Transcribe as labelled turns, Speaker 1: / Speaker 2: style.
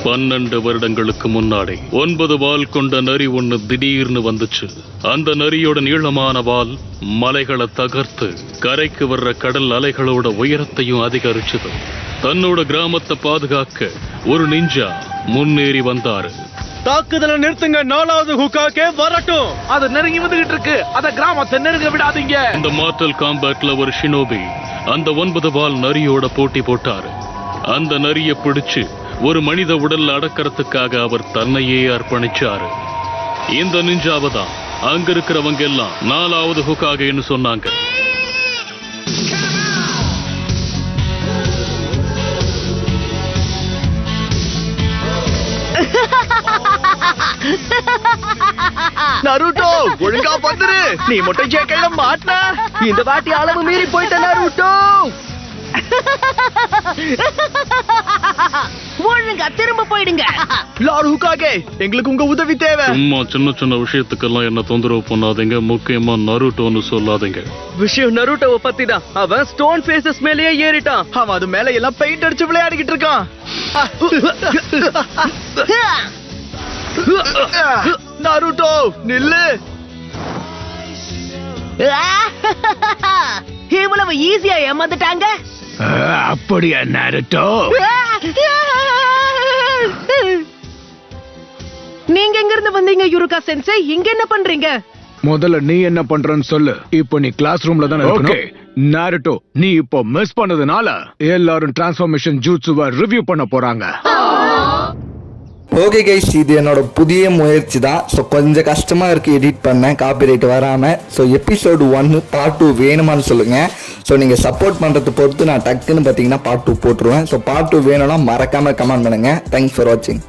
Speaker 1: 12 வருடங்களுக்கு முன்னாடி 9 வால் கொண்ட நரி ஒண்ணு திடீர்னு வந்துச்சு. அந்த நரியோட நீளமான வால் மலைகளை தகர்த்து கரைக்கு வர்ற கடல் அலைகளோட உயரத்தையும் அதிகரிச்சது. தன்னோட கிராமத்தை பாதுகாக்க ஒரு நிஞ்சா முன்னேறி வந்தாரு.
Speaker 2: தாக்குதலை நிறுத்துங்க, 4வது ஹுக்காகே வரட்டும்.
Speaker 3: அது நெருங்கி வந்துகிட்டு இருக்கு, அத கிராமத்தை நெருங்க விடாதீங்க.
Speaker 1: இந்த மார்டல் காம்பேட்ல ஒரு ஷினோபி அந்த 9 வால் நரியோட போட்டி போட்டாரு. அந்த நரியை பிடிச்சு ஒரு மனித உடல்ல அடக்கிறதுக்காக அவர் தன்னையே அர்ப்பணிச்சாரு. இந்த நிஞ்சாவை தான் அங்க இருக்கிறவங்க எல்லாம் 4வது ஹுக்காகேன்னு சொன்னாங்க.
Speaker 2: நருட்டோ ஒழுங்கா வந்துரு. நீ மட்டும் ஜெயிக்கல மாட்டா. இந்த வாட்டி அளவு மீறி போயிட்ட நருட்டோ.
Speaker 4: ஒழுங்கா திரும்ப போயிடுங்க.
Speaker 2: லார்ட் ஹுக்காகே, எங்களுக்கு உங்க உதவி தேவை.
Speaker 1: சும்மா சின்ன சின்ன விஷயத்துக்கெல்லாம் என்ன தொந்தரவு பண்ணாதீங்க. முக்கியமா நருட்டோன்னு சொல்லாதீங்க.
Speaker 2: விஷயம் நருட்டோவை பத்தி தான். அவன் ஸ்டோன் ஃபேசஸ் மேலேயே ஏறிட்டான். அவன் அது மேல எல்லாம் பெயிண்ட் அடிச்சு விளையாடிக்கிட்டு இருக்கான். நருட்டோ நில்லு.
Speaker 4: இவ்வளவு ஈஸியா ஏமாந்துட்டாங்க.
Speaker 2: அப்படியா நருட்டோ?
Speaker 4: நீங்க எங்க இருந்து வந்தீங்க யுருகா சென்சே? இங்க என்ன பண்றீங்க?
Speaker 5: முதல்ல நீ என்ன பண்றன்னு சொல்லு. இப்போ நீ கிளாஸ் ரூம்ல தானே இருக்கணும். நாருட்டோ, நீ இப்போ மிஸ் பண்ணதுனால எல்லாரும் டிரான்ஸ்ஃபர்மேஷன் ஜூட்சுவை ரிவ்யூ பண்ண போறாங்க.
Speaker 6: ஓகே கைஸ், இது என்னோட புதிய முயற்சி தான். ஸோ கொஞ்சம் கஷ்டமாக இருக்குது எடிட் பண்ணேன் காப்பிரைட் வராமல். ஸோ எபிசோடு 1 பார்ட் 2 வேணுமான்னு சொல்லுங்கள். ஸோ நீங்கள் சப்போர்ட் பண்ணுறதை பொறுத்து நான் டக்குன்னு பார்த்தீங்கன்னா பார்ட் 2 போட்டுருவேன். ஸோ பார்ட் 2 வேணும்னா மறக்காமல் கமெண்ட் பண்ணுங்கள். தேங்க்ஸ் ஃபார் வாட்சிங்.